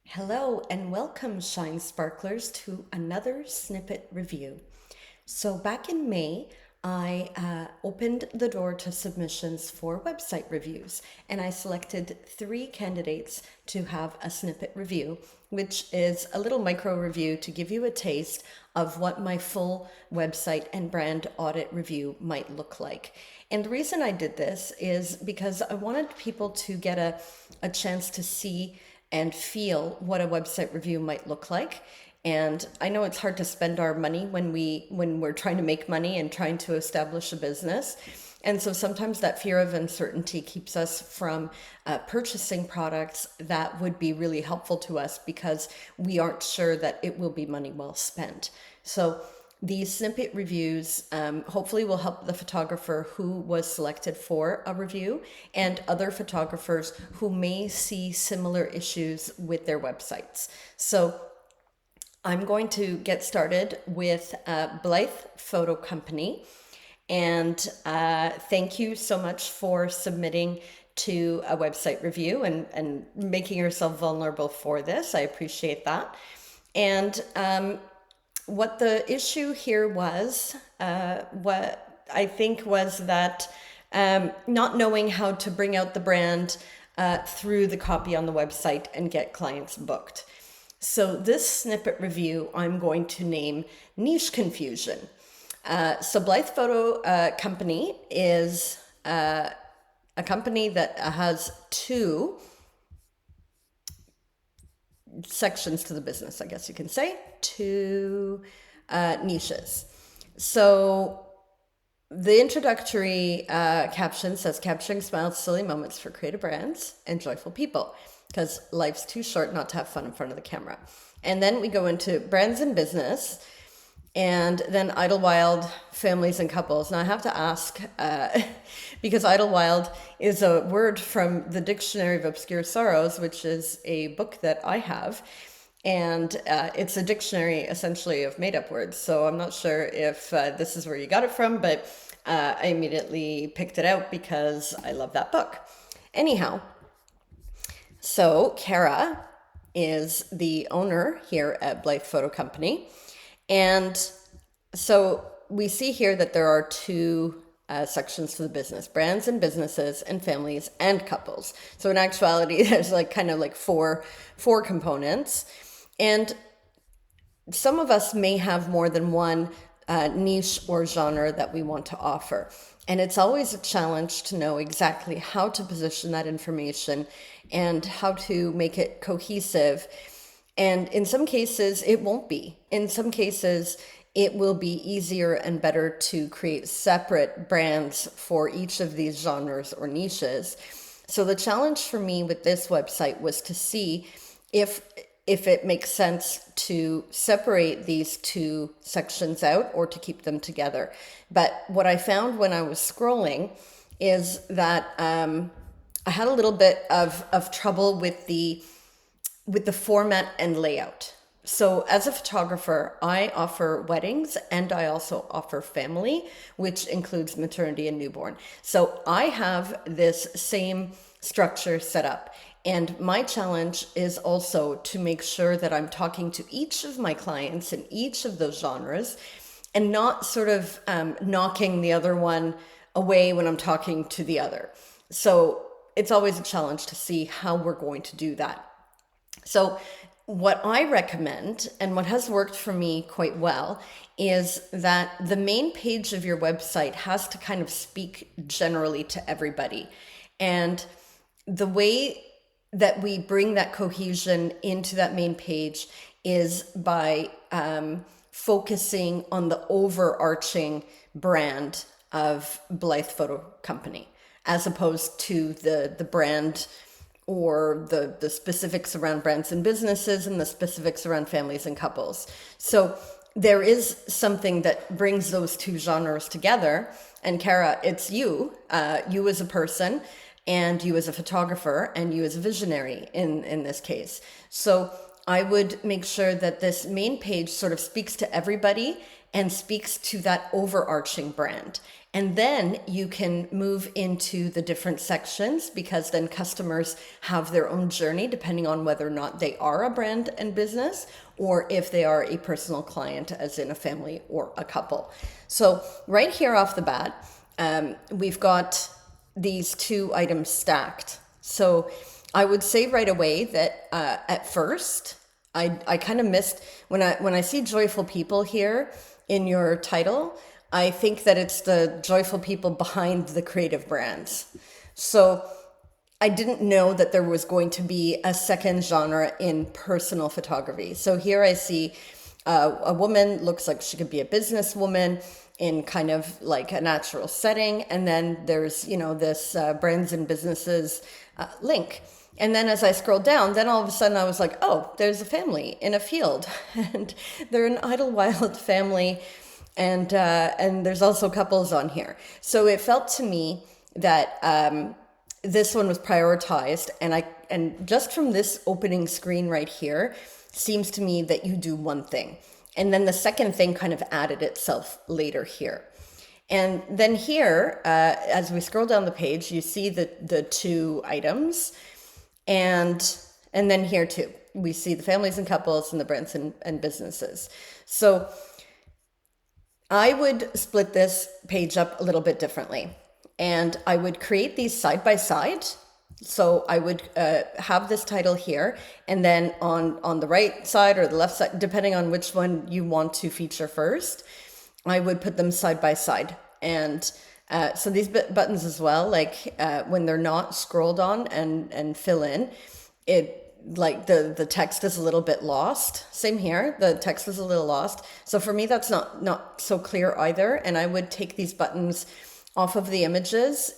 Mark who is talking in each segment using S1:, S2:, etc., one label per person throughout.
S1: Hello and welcome, Shine Sparklers, to another Snippet review. So, back in May, I opened the door to submissions for website reviews, and I selected three candidates to have a snippet review, which is a little micro review to give you a taste of what my full website and brand audit review might look like. And the reason I did this is because I wanted people to get a chance to see and feel what a website review might look like. And I know it's hard to spend our money when we're trying to make money and trying to establish a business. And so sometimes that fear of uncertainty keeps us from purchasing products that would be really helpful to us because we aren't sure that it will be money well spent. So these snippet reviews hopefully will help the photographer who was selected for a review and other photographers who may see similar issues with their websites. So I'm going to get started with Blythe Photo Company. And thank you so much for submitting to a website review and making yourself vulnerable for this. I appreciate that. And what the issue here was, what I think was that not knowing how to bring out the brand through the copy on the website and get clients booked. So this snippet review I'm going to name Niche Confusion. So Blythe Photo Company is a company that has two sections to the business, I guess you can say, two niches. So the introductory caption says, capturing smiles, silly moments for creative brands and joyful people, because life's too short not to have fun in front of the camera. And then we go into brands and business, and then Idlewild, families and couples. Now I have to ask, because Idlewild is a word from the Dictionary of Obscure Sorrows, which is a book that I have. And it's a dictionary essentially of made up words. So I'm not sure if this is where you got it from, but I immediately picked it out because I love that book. Anyhow, so Kara is the owner here at Blythe Photo Company. And so we see here that there are two sections to the business: brands and businesses, and families and couples. So in actuality, there's like kind of like four components. And some of us may have more than one niche or genre that we want to offer. And it's always a challenge to know exactly how to position that information and how to make it cohesive. And in some cases, it won't be. In some cases, it will be easier and better to create separate brands for each of these genres or niches. So the challenge for me with this website was to see if it makes sense to separate these two sections out or to keep them together. But what I found when I was scrolling is that I had a little bit of trouble with the format and layout. So as a photographer, I offer weddings and I also offer family, which includes maternity and newborn. So I have this same structure set up. And my challenge is also to make sure that I'm talking to each of my clients in each of those genres and not sort of knocking the other one away when I'm talking to the other. So it's always a challenge to see how we're going to do that. So what I recommend, and what has worked for me quite well, is that the main page of your website has to kind of speak generally to everybody. And the way that we bring that cohesion into that main page is by focusing on the overarching brand of Blythe Photo Company, as opposed to the brand or the specifics around brands and businesses and the specifics around families and couples. So there is something that brings those two genres together. And Kara, it's you as a person, and you as a photographer, and you as a visionary in this case. So I would make sure that this main page sort of speaks to everybody and speaks to that overarching brand. And then you can move into the different sections, because then customers have their own journey depending on whether or not they are a brand and business, or if they are a personal client, as in a family or a couple. So right here off the bat, we've got these two items stacked. So I would say right away that at first, I kind of missed when I see joyful people here in your title. I think that it's the joyful people behind the creative brands. So I didn't know that there was going to be a second genre in personal photography. So here I see a woman, looks like she could be a businesswoman in kind of like a natural setting. And then there's, this brands and businesses link. And then as I scrolled down, then all of a sudden I was like, oh, there's a family in a field and they're an Idlewild family. And there's also couples on here. So it felt to me that this one was prioritized. And just from this opening screen right here, seems to me that you do one thing. And then the second thing kind of added itself later here. And then here, as we scroll down the page, you see the two items. And then here too, we see the families and couples and the brands and businesses. So I would split this page up a little bit differently, and I would create these side by side. So I would have this title here, and then on the right side or the left side, depending on which one you want to feature first, I would put them side by side. And so these buttons as well, like when they're not scrolled on and fill in, it like the text is a little bit lost. Same here, the text is a little lost. So for me, that's not so clear either. And I would take these buttons off of the images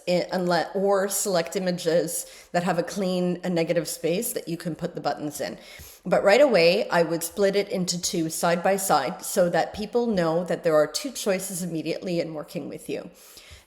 S1: or select images that have a negative space that you can put the buttons in. But right away, I would split it into two side by side so that people know that there are two choices immediately in working with you.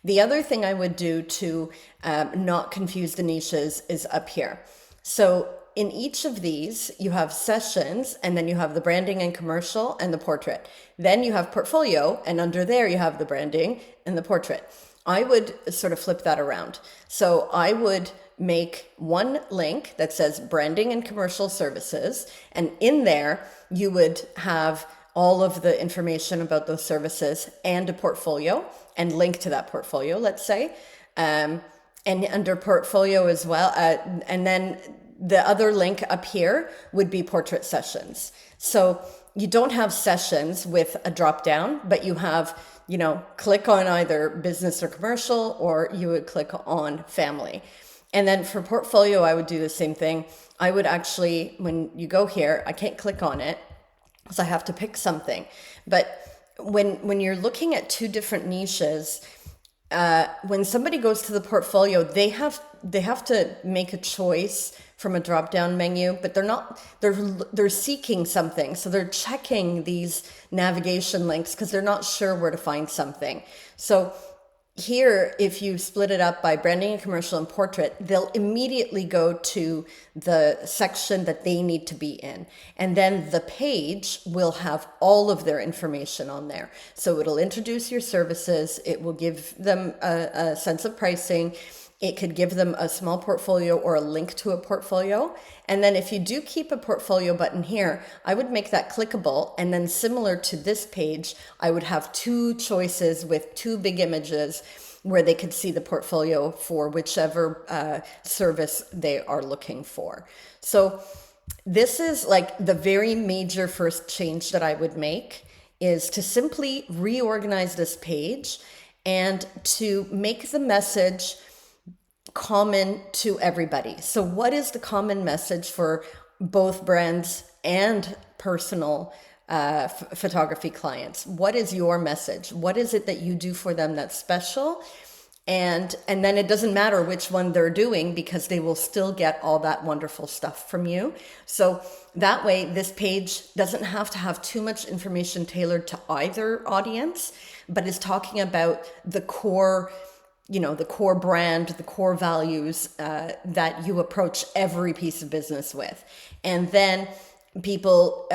S1: The other thing I would do to not confuse the niches is up here. So in each of these, you have sessions, and then you have the branding and commercial and the portrait. Then you have portfolio, and under there you have the branding and the portrait. I would sort of flip that around. So I would make one link that says branding and commercial services, and in there you would have all of the information about those services and a portfolio and link to that portfolio, let's say. And under portfolio as well, and then the other link up here would be portrait sessions. So you don't have sessions with a drop down, but you have, click on either business or commercial, or you would click on family. And then for portfolio, I would do the same thing. I would actually, when you go here, I can't click on it because I have to pick something. But when you're looking at two different niches, when somebody goes to the portfolio, they have to make a choice from a drop-down menu, but they're seeking something. So they're checking these navigation links because they're not sure where to find something. So here, if you split it up by branding and commercial and portrait, they'll immediately go to the section that they need to be in. And then the page will have all of their information on there. So it'll introduce your services. It will give them a sense of pricing. It could give them a small portfolio or a link to a portfolio. And then if you do keep a portfolio button here, I would make that clickable. And then similar to this page, I would have two choices with two big images where they could see the portfolio for whichever service they are looking for. So this is like the very major first change that I would make, is to simply reorganize this page and to make the message common to everybody. So what is the common message for both brands and personal photography clients? What is your message? What is it that you do for them that's special? And then it doesn't matter which one they're doing, because they will still get all that wonderful stuff from you. So that way, this page doesn't have to have too much information tailored to either audience, but is talking about the core, the core brand, the core values that you approach every piece of business with. And then people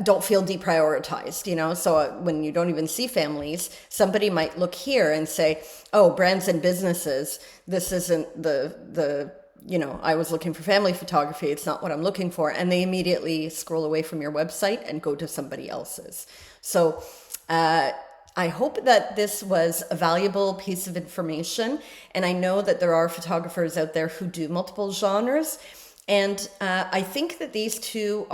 S1: don't feel deprioritized, So when you don't even see families, somebody might look here and say, oh, brands and businesses, this isn't I was looking for family photography. It's not what I'm looking for. And they immediately scroll away from your website and go to somebody else's. So I hope that this was a valuable piece of information. And I know that there are photographers out there who do multiple genres. And I think that these two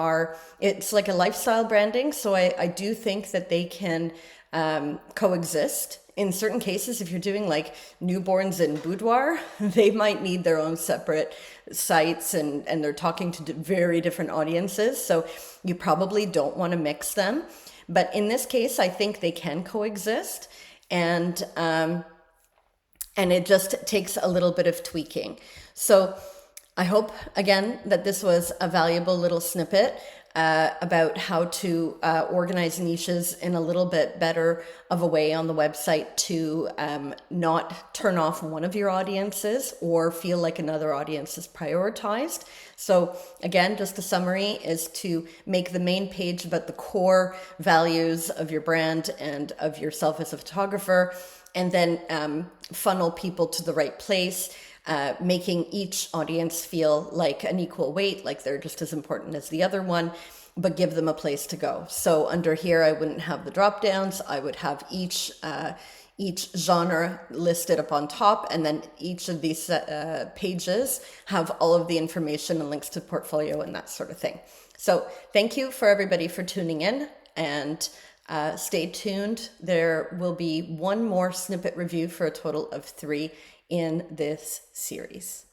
S1: it's like a lifestyle branding. So I do think that they can coexist. In certain cases, if you're doing like newborns and boudoir, they might need their own separate sites and they're talking to very different audiences. So you probably don't want to mix them. But in this case, I think they can coexist. And it just takes a little bit of tweaking. So I hope, again, that this was a valuable little snippet about how to organize niches in a little bit better of a way on the website to not turn off one of your audiences or feel like another audience is prioritized. So again, just a summary is to make the main page about the core values of your brand and of yourself as a photographer, and then funnel people to the right place. Making each audience feel like an equal weight, like they're just as important as the other one, but give them a place to go. So under here, I wouldn't have the drop downs. I would have each genre listed up on top, and then each of these pages have all of the information and links to portfolio and that sort of thing. So thank you for everybody for tuning in, and stay tuned. There will be one more snippet review for a total of 3 in this series.